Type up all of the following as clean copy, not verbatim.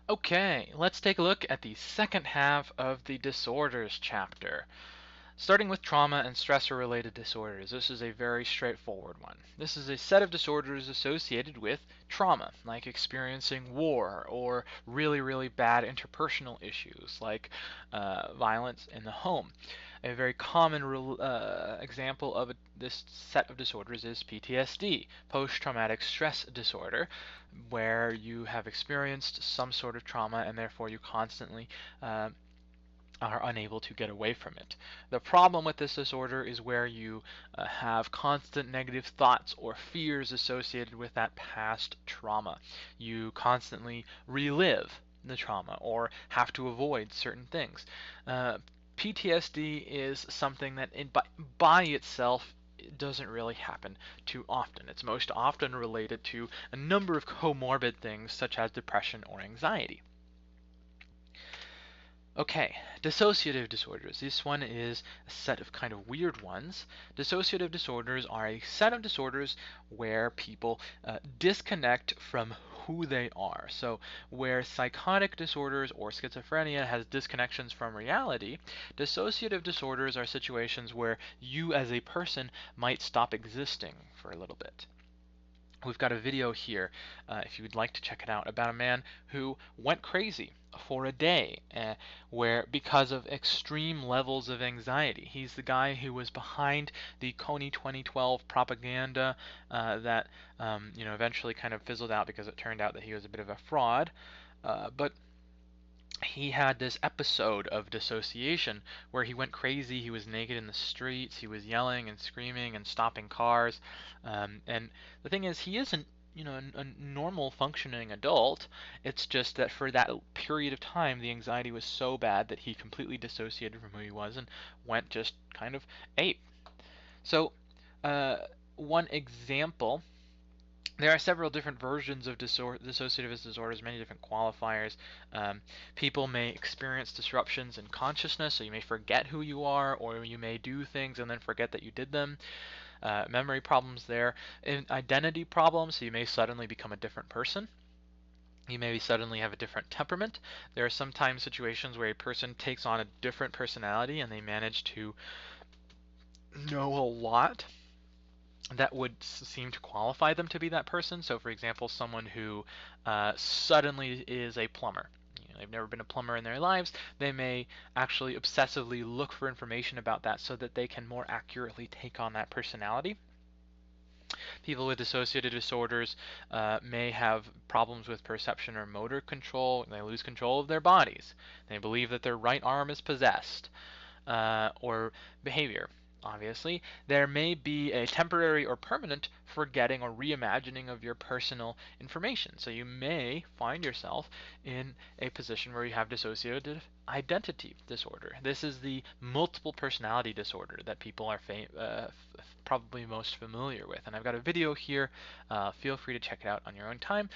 Okay, let's take a look at the second half of the disorders chapter. Starting with trauma and stressor-related disorders, this is a very straightforward one. This is a set of disorders associated with trauma, like experiencing war or really, really bad interpersonal issues, like violence in the home. A very common example of this set of disorders is PTSD, post-traumatic stress disorder, where you have experienced some sort of trauma and therefore you constantly are unable to get away from it. The problem with this disorder is where you have constant negative thoughts or fears associated with that past trauma. You constantly relive the trauma or have to avoid certain things. PTSD is something that by itself it doesn't really happen too often. It's most often related to a number of comorbid things such as depression or anxiety. Okay, dissociative disorders. This one is a set of kind of weird ones. Dissociative disorders are a set of disorders where people disconnect from who they are. So, where psychotic disorders or schizophrenia has disconnections from reality, dissociative disorders are situations where you as a person might stop existing for a little bit. We've got a video here, if you would like to check it out, about a man who went crazy for a day where because of extreme levels of anxiety. He's the guy who was behind the Kony 2012 propaganda that eventually kind of fizzled out because it turned out that he was a bit of a fraud. But he had this episode of dissociation where he went crazy. He was naked in the streets. He was yelling and screaming and stopping cars. And the thing is, he isn't, a normal functioning adult. It's just that for that period of time, the anxiety was so bad that he completely dissociated from who he was and went just kind of ape. So, uh, one example, there are several different versions of dissociative disorders, many different qualifiers. People may experience disruptions in consciousness, so you may forget who you are, or you may do things and then forget that you did them. Memory problems there. Identity problems, so you may suddenly become a different person. You may suddenly have a different temperament. There are sometimes situations where a person takes on a different personality and they manage to know a lot that would seem to qualify them to be that person. So, for example, someone who suddenly is a plumber. They've never been a plumber in their lives. They may actually obsessively look for information about that so that they can more accurately take on that personality. People with dissociative disorders may have problems with perception or motor control. They lose control of their bodies. They believe that their right arm is possessed, or behavior. Obviously, there may be a temporary or permanent forgetting or reimagining of your personal information. So you may find yourself in a position where you have dissociative identity disorder. This is the multiple personality disorder that people are probably most familiar with. And I've got a video here, feel free to check it out on your own time,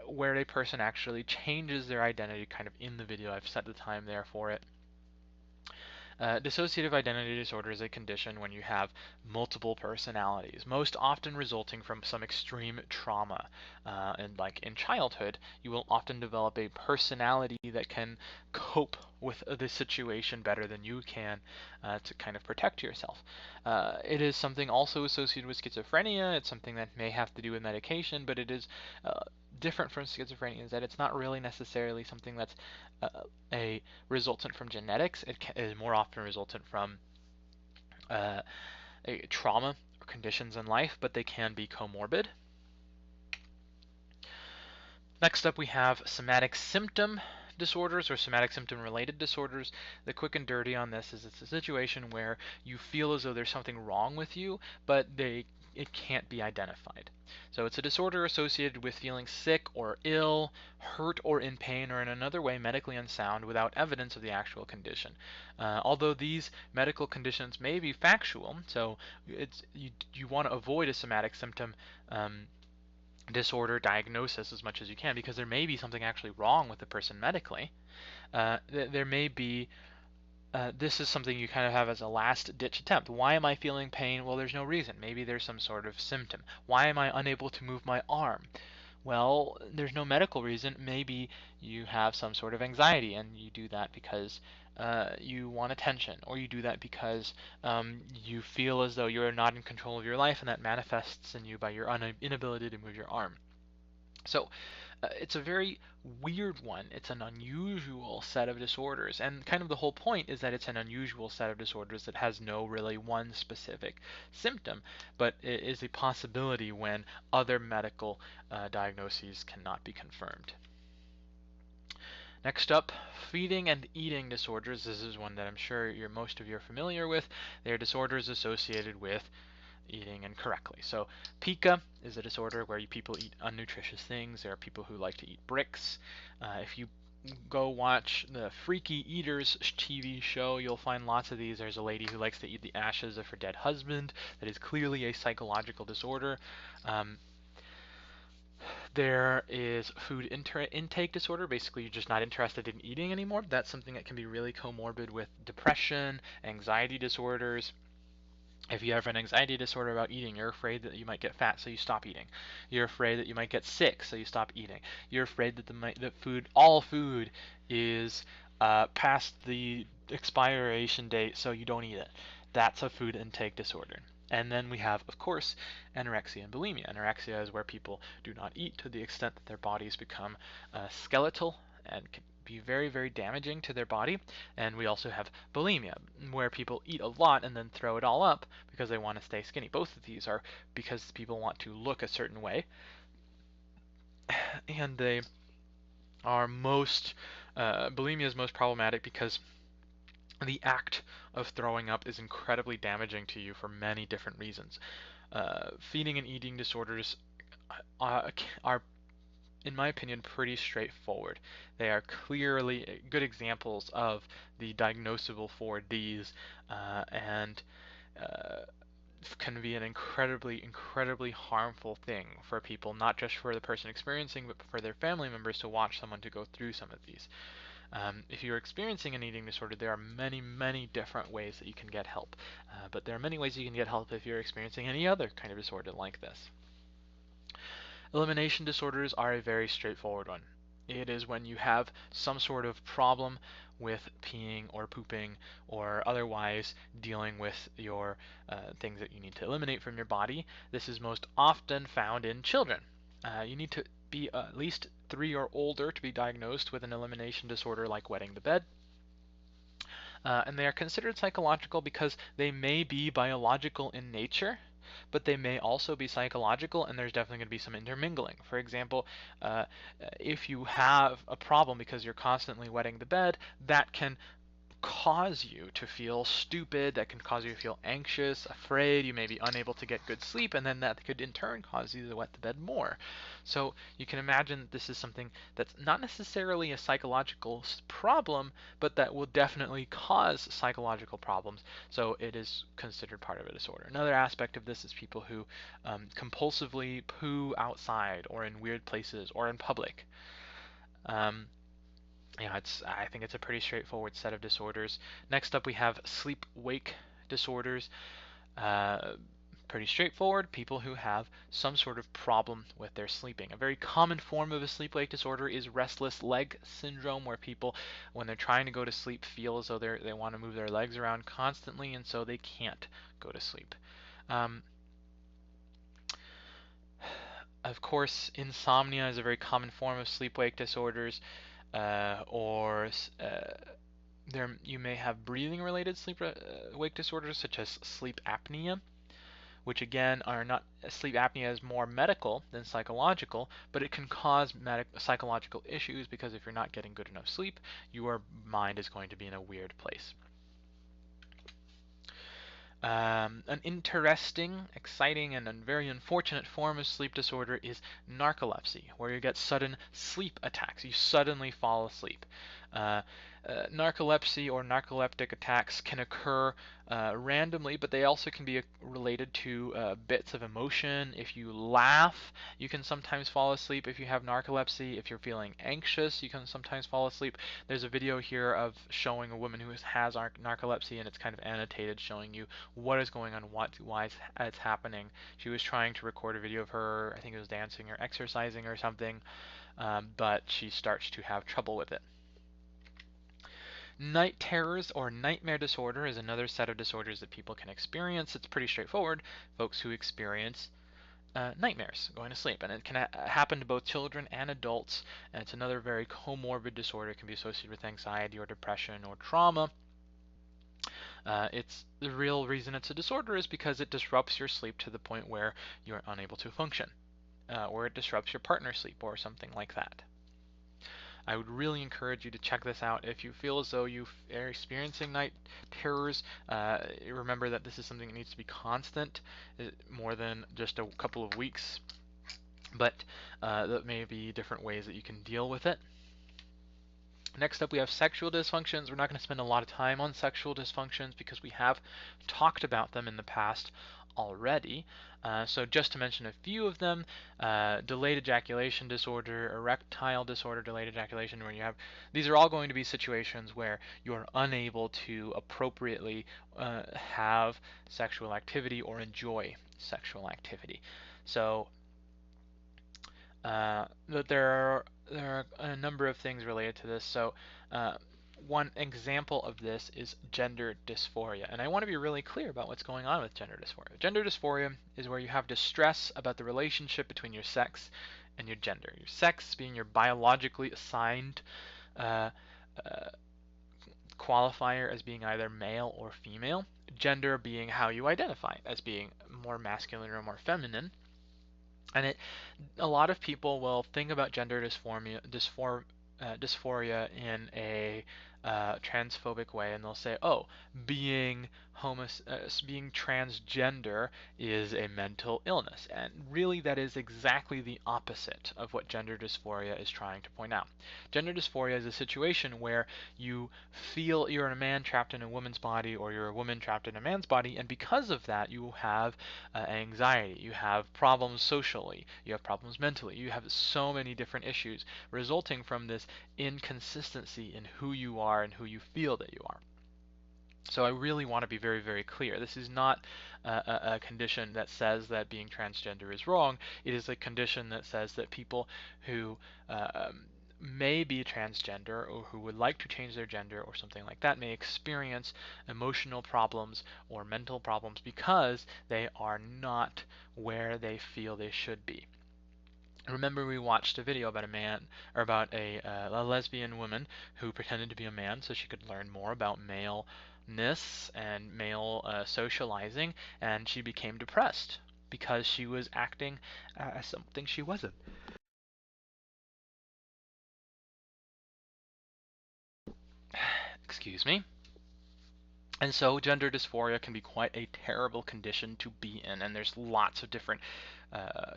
where a person actually changes their identity kind of in the video. I've set the time there for it. Dissociative identity disorder is a condition when you have multiple personalities, most often resulting from some extreme trauma. And like in childhood, you will often develop a personality that can cope with the situation better than you can to kind of protect yourself. It is something also associated with schizophrenia. It's something that may have to do with medication, but it is different from schizophrenia is that it's not really necessarily something that's a resultant from genetics. It is more often resultant from a trauma or conditions in life, but they can be comorbid. Next up, we have somatic symptom disorders or somatic symptom related disorders. The quick and dirty on this is it's a situation where you feel as though there's something wrong with you, but it can't be identified. So it's a disorder associated with feeling sick or ill, hurt or in pain, or in another way medically unsound without evidence of the actual condition. Although these medical conditions may be factual, so you want to avoid a somatic symptom disorder diagnosis as much as you can because there may be something actually wrong with the person medically. There may be this is something you kind of have as a last ditch attempt. Why am I feeling pain? Well, there's no reason. Maybe there's some sort of symptom. Why am I unable to move my arm? Well, there's no medical reason. Maybe you have some sort of anxiety and you do that because you want attention, or you do that because you feel as though you're not in control of your life, and that manifests in you by your inability to move your arm. So it's a very weird one. It's an unusual set of disorders, and kind of the whole point is that it's an unusual set of disorders that has no really one specific symptom, but it is a possibility when other medical diagnoses cannot be confirmed. Next up, feeding and eating disorders. This is one that I'm sure most of you are familiar with. They are disorders associated with eating incorrectly. So pica is a disorder where people eat unnutritious things. There are people who like to eat bricks. If you go watch the Freaky Eaters TV show, you'll find lots of these. There's a lady who likes to eat the ashes of her dead husband. That is clearly a psychological disorder. There is food intake disorder. Basically, you're just not interested in eating anymore. That's something that can be really comorbid with depression, anxiety disorders. If you have an anxiety disorder about eating, you're afraid that you might get fat, so you stop eating. You're afraid that you might get sick, so you stop eating. You're afraid that all food is past the expiration date, so you don't eat it. That's a food intake disorder. And then we have, of course, anorexia and bulimia. Anorexia is where people do not eat to the extent that their bodies become skeletal and can be very, very damaging to their body. And we also have bulimia, where people eat a lot and then throw it all up because they want to stay skinny. Both of these are because people want to look a certain way, and they are bulimia is most problematic because the act of throwing up is incredibly damaging to you for many different reasons. Feeding and eating disorders are, in my opinion, pretty straightforward. They are clearly good examples of the diagnosable 4Ds, and can be an incredibly, incredibly harmful thing for people, not just for the person experiencing, but for their family members to watch someone to go through some of these. If you're experiencing an eating disorder, there are many, many different ways that you can get help. But there are many ways you can get help if you're experiencing any other kind of disorder like this. Elimination disorders are a very straightforward one. It is when you have some sort of problem with peeing or pooping or otherwise dealing with your things that you need to eliminate from your body. This is most often found in children. You need to be at least 3 or older to be diagnosed with an elimination disorder like wetting the bed. And they are considered psychological because they may be biological in nature, but they may also be psychological, and there's definitely going to be some intermingling. For example, if you have a problem because you're constantly wetting the bed, that can cause you to feel stupid, that can cause you to feel anxious, afraid, you may be unable to get good sleep, and then that could in turn cause you to wet the bed more. So you can imagine that this is something that's not necessarily a psychological problem, but that will definitely cause psychological problems, so it is considered part of a disorder. Another aspect of this is people who compulsively poo outside or in weird places or in public. I think it's a pretty straightforward set of disorders. Next up, we have sleep-wake disorders. Pretty straightforward. People who have some sort of problem with their sleeping. A very common form of a sleep-wake disorder is restless leg syndrome, where people, when they're trying to go to sleep, feel as though they want to move their legs around constantly, and so they can't go to sleep. Of course, insomnia is a very common form of sleep-wake disorders. Or you may have breathing-related sleep-wake disorders, such as sleep apnea, which again are not sleep apnea is more medical than psychological, but it can cause psychological issues because if you're not getting good enough sleep, your mind is going to be in a weird place. An interesting, exciting, and a very unfortunate form of sleep disorder is narcolepsy, where you get sudden sleep attacks. You suddenly fall asleep. narcolepsy or narcoleptic attacks can occur randomly, but they also can be related to bits of emotion. If you laugh, you can sometimes fall asleep if you have narcolepsy. If you're feeling anxious, you can sometimes fall asleep. There's a video here of showing a woman who has narcolepsy, and it's kind of annotated showing you what is going on, why it's happening. She was trying to record a video of her, I think it was dancing or exercising or something, but she starts to have trouble with it. Night terrors or nightmare disorder is another set of disorders that people can experience. It's pretty straightforward. Folks who experience nightmares going to sleep, and it can happen to both children and adults. And it's another very comorbid disorder. It can be associated with anxiety or depression or trauma. It's the real reason it's a disorder is because it disrupts your sleep to the point where you're unable to function, or it disrupts your partner's sleep or something like that. I would really encourage you to check this out. If you feel as though you are experiencing night terrors, remember that this is something that needs to be constant, more than just a couple of weeks. But there may be different ways that you can deal with it. Next up, we have sexual dysfunctions. We're not going to spend a lot of time on sexual dysfunctions because we have talked about them in the past already. So just to mention a few of them, delayed ejaculation disorder, erectile disorder, delayed ejaculation, where you have, these are all going to be situations where you're unable to appropriately have sexual activity or enjoy sexual activity. So there are a number of things related to this. So one example of this is gender dysphoria. And I want to be really clear about what's going on with gender dysphoria. Gender dysphoria is where you have distress about the relationship between your sex and your gender. Your sex being your biologically assigned qualifier as being either male or female, gender being how you identify as being more masculine or more feminine. And a lot of people will think about gender dysphoria in a transphobic way, and they'll say, "Oh, being being transgender is a mental illness," and really, that is exactly the opposite of what gender dysphoria is trying to point out. Gender dysphoria is a situation where you feel you're a man trapped in a woman's body, or you're a woman trapped in a man's body, and because of that, you have anxiety, you have problems socially, you have problems mentally, you have so many different issues resulting from this inconsistency in who you are and who you feel that you are. So I really want to be very, very clear. This is not a condition that says that being transgender is wrong. It is a condition that says that people who may be transgender or who would like to change their gender or something like that may experience emotional problems or mental problems because they are not where they feel they should be. Remember, we watched a video about a man, or about a lesbian woman who pretended to be a man so she could learn more about maleness and male socializing, and she became depressed because she was acting as something she wasn't. Excuse me. And so gender dysphoria can be quite a terrible condition to be in, and there's lots of different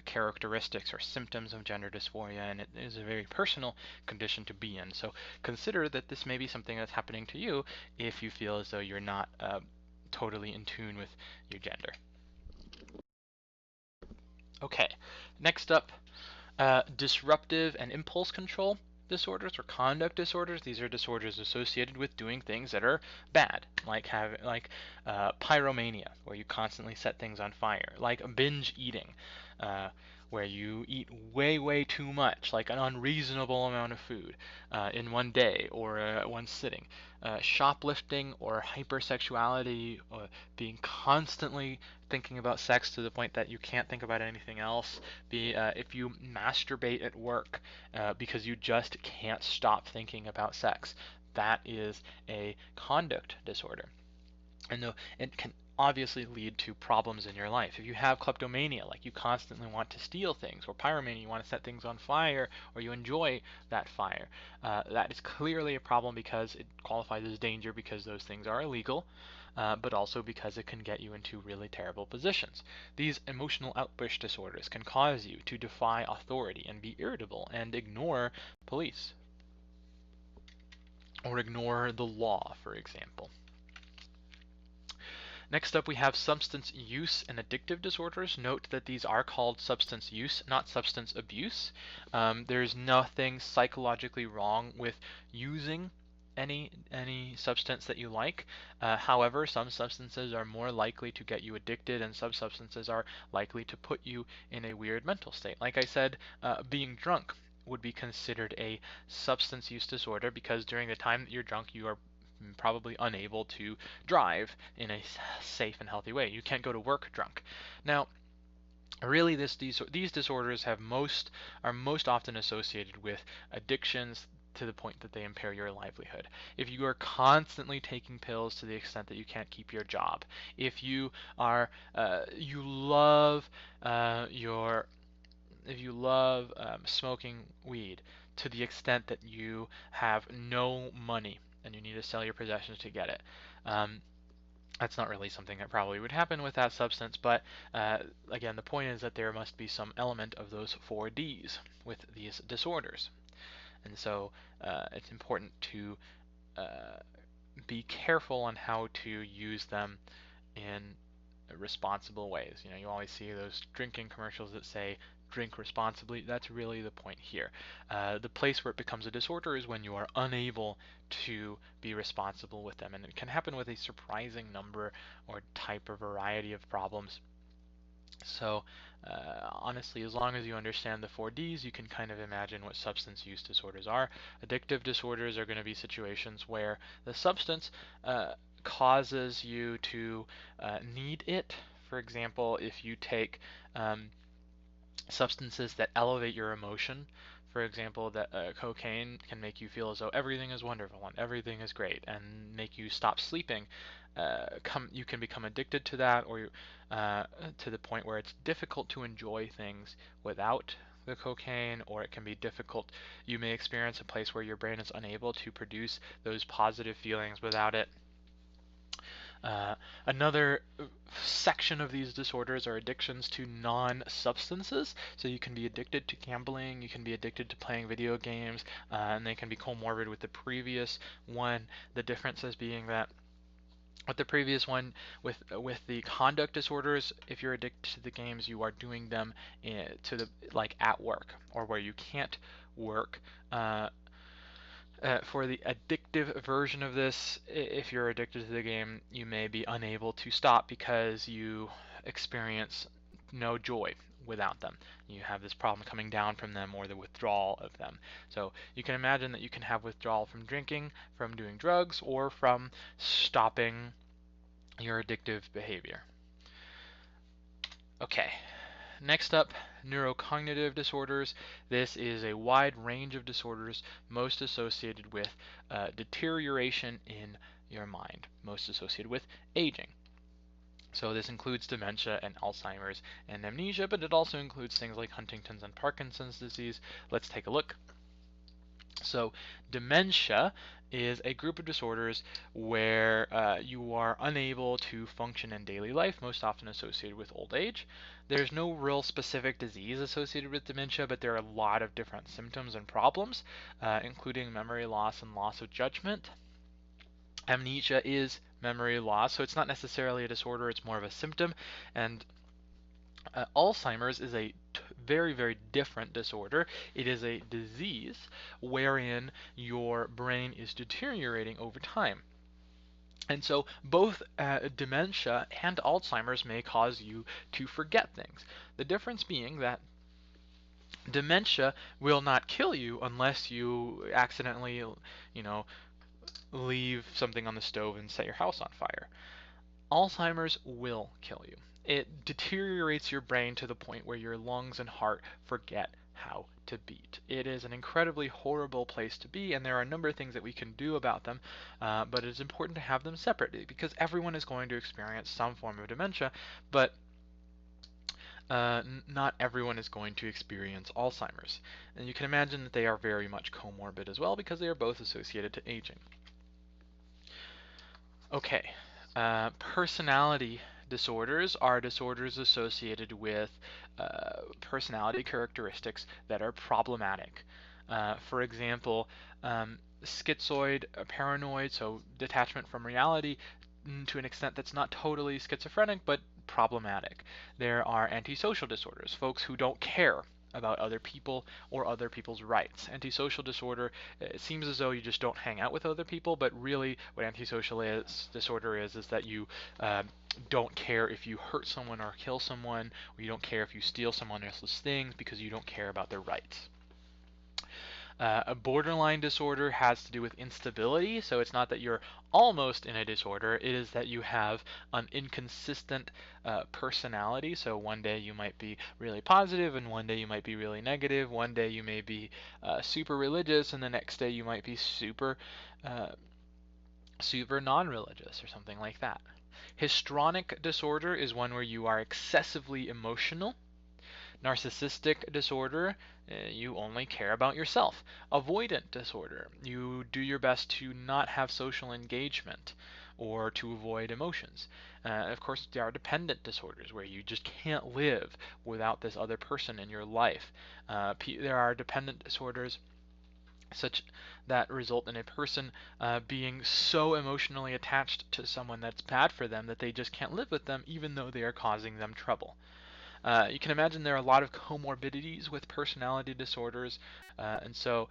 characteristics or symptoms of gender dysphoria, and it is a very personal condition to be in. So consider that this may be something that's happening to you if you feel as though you're not totally in tune with your gender. Okay, next up, disruptive and impulse control disorders or conduct disorders. These are disorders associated with doing things that are bad, like pyromania, where you constantly set things on fire, like binge eating, where you eat way, way too much, like an unreasonable amount of food in one day or one sitting. Shoplifting or hypersexuality, being constantly thinking about sex to the point that you can't think about anything else. If you masturbate at work because you just can't stop thinking about sex, that is a conduct disorder. And it can obviously lead to problems in your life. If you have kleptomania, like you constantly want to steal things, or pyromania, you want to set things on fire, or you enjoy that fire, that is clearly a problem because it qualifies as danger because those things are illegal, but also because it can get you into really terrible positions. These emotional outburst disorders can cause you to defy authority and be irritable and ignore police. or ignore the law, for example. Next up, we have substance use and addictive disorders. Note that these are called substance use, not substance abuse. There's nothing psychologically wrong with using any substance that you like. However, some substances are more likely to get you addicted, and some substances are likely to put you in a weird mental state. Like I said, being drunk would be considered a substance use disorder because during the time that you're drunk, you are probably unable to drive in a safe and healthy way. You can't go to work drunk. Now, really, these disorders are most often associated with addictions to the point that they impair your livelihood. If you are constantly taking pills to the extent that you can't keep your job, if you are you love your if you love smoking weed to the extent that you have no money and you need to sell your possessions to get it. Um, that's not really something that probably would happen with that substance, but again, the point is that there must be some element of those 4Ds with these disorders. And so it's important to uh, be careful on how to use them in responsible ways. You know, you always see those drinking commercials that say drink responsibly. That's really the point here. The place where it becomes a disorder is when you are unable to be responsible with them, and it can happen with a surprising number or type or variety of problems. So honestly, as long as you understand the 4Ds, you can kind of imagine what substance use disorders are. Addictive disorders are going to be situations where the substance causes you to need it. For example, if you take substances that elevate your emotion, for example, that cocaine can make you feel as though everything is wonderful and everything is great and make you stop sleeping. You can become addicted to that, or to the point where it's difficult to enjoy things without the cocaine, or it can be difficult. You may experience a place where your brain is unable to produce those positive feelings without it. Another section of these disorders are addictions to non-substances. So you can be addicted to gambling, you can be addicted to playing video games, and they can be comorbid with the previous one. The differences being that with the previous one, with the conduct disorders, if you're addicted to the games, you are doing them to the like at work or where you can't work. For the addictive version of this, if you're addicted to the game, you may be unable to stop because you experience no joy without them. You have this problem coming down from them or the withdrawal of them. So you can imagine that you can have withdrawal from drinking, from doing drugs, or from stopping your addictive behavior. Okay, next up, neurocognitive disorders. This is a wide range of disorders, most associated with deterioration in your mind, most associated with aging. So this includes dementia and Alzheimer's and amnesia, but it also includes things like Huntington's and Parkinson's disease. Let's take a look. So dementia is a group of disorders where you are unable to function in daily life, most often associated with old age. There's no real specific disease associated with dementia, but there are a lot of different symptoms and problems, including memory loss and loss of judgment. Amnesia is memory loss, so it's not necessarily a disorder, it's more of a symptom. And Alzheimer's is a very, very different disorder. It is a disease wherein your brain is deteriorating over time. And so both dementia and Alzheimer's may cause you to forget things. The difference being that dementia will not kill you unless you accidentally, leave something on the stove and set your house on fire. Alzheimer's will kill you. It deteriorates your brain to the point where your lungs and heart forget how to beat. It is an incredibly horrible place to be, and there are a number of things that we can do about them, but it's important to have them separately because everyone is going to experience some form of dementia, but not everyone is going to experience Alzheimer's. And you can imagine that they are very much comorbid as well because they are both associated to aging. Okay, personality disorders are disorders associated with personality characteristics that are problematic. For example, schizoid, paranoid, so detachment from reality to an extent that's not totally schizophrenic, but problematic. There are antisocial disorders, folks who don't care about other people or other people's rights. Antisocial disorder, it seems as though you just don't hang out with other people, but really what disorder is that you don't care if you hurt someone or kill someone, or you don't care if you steal someone else's things because you don't care about their rights. A borderline disorder has to do with instability, so it's not that you're almost in a disorder, it is that you have an inconsistent personality. So one day you might be really positive, and one day you might be really negative. One day you may be super religious, and the next day you might be uh, super non-religious or something like that. Histrionic disorder is one where you are excessively emotional. Narcissistic disorder, you only care about yourself. Avoidant disorder, you do your best to not have social engagement or to avoid emotions. Of course, there are dependent disorders where you just can't live without this other person in your life. There are dependent disorders such that result in a person being so emotionally attached to someone that's bad for them that they just can't live with them even though they are causing them trouble. You can imagine there are a lot of comorbidities with personality disorders, and so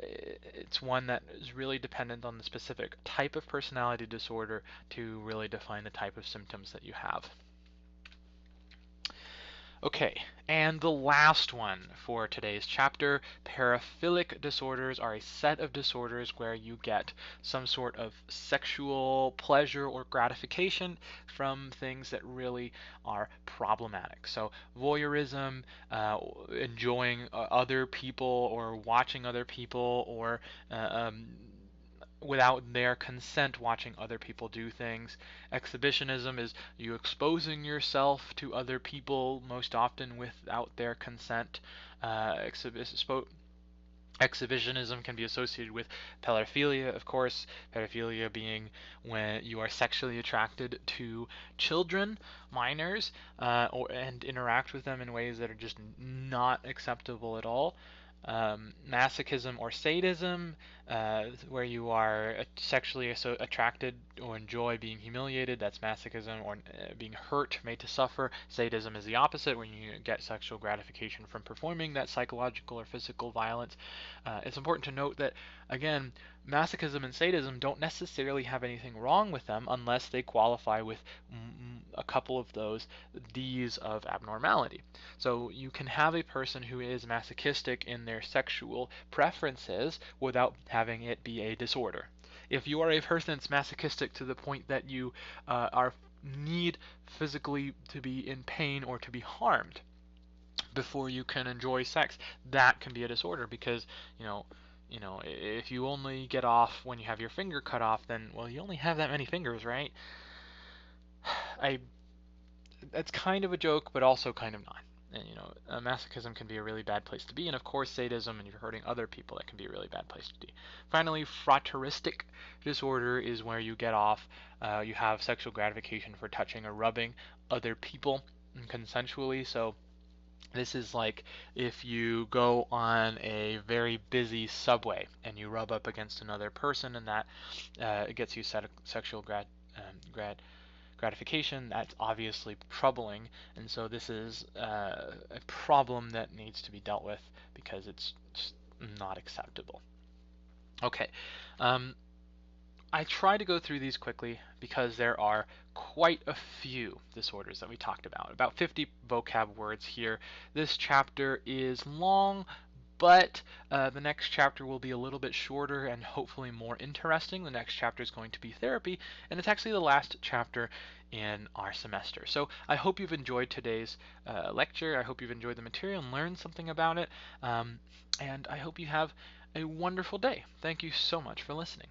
it's one that is really dependent on the specific type of personality disorder to really define the type of symptoms that you have. Okay, and the last one for today's chapter, paraphilic disorders are a set of disorders where you get some sort of sexual pleasure or gratification from things that really are problematic. So voyeurism, enjoying other people or watching other people, or without their consent watching other people do things. Exhibitionism is you exposing yourself to other people, most often without their consent. Exhibitionism can be associated with paraphilia, of course, paraphilia being when you are sexually attracted to children, minors, and interact with them in ways that are just not acceptable at all. Masochism or sadism, where you are sexually attracted or enjoy being humiliated, that's masochism, or being hurt, made to suffer. Sadism is the opposite, when you get sexual gratification from performing that psychological or physical violence. It's important to note that, again, masochism and sadism don't necessarily have anything wrong with them unless they qualify with a couple of those D's of abnormality. So you can have a person who is masochistic in their sexual preferences without having it be a disorder. If you are a person that's masochistic to the point that you need physically to be in pain or to be harmed before you can enjoy sex, that can be a disorder, because if you only get off when you have your finger cut off, then, well, you only have that many fingers, right? That's kind of a joke, but also kind of not. And masochism can be a really bad place to be, and of course sadism, and you're hurting other people, that can be a really bad place to be. Finally, frateristic disorder is where you get off, you have sexual gratification for touching or rubbing other people consensually. So this is like if you go on a very busy subway and you rub up against another person, and that gets you sexual gratification. That's obviously troubling, and so this is a problem that needs to be dealt with because it's just not acceptable. Okay, I try to go through these quickly because there are quite a few disorders that we talked about 50 vocab words here. This chapter is long, but the next chapter will be a little bit shorter and hopefully more interesting. The next chapter is going to be therapy, and it's actually the last chapter in our semester. So I hope you've enjoyed today's lecture. I hope you've enjoyed the material and learned something about it. And I hope you have a wonderful day. Thank you so much for listening.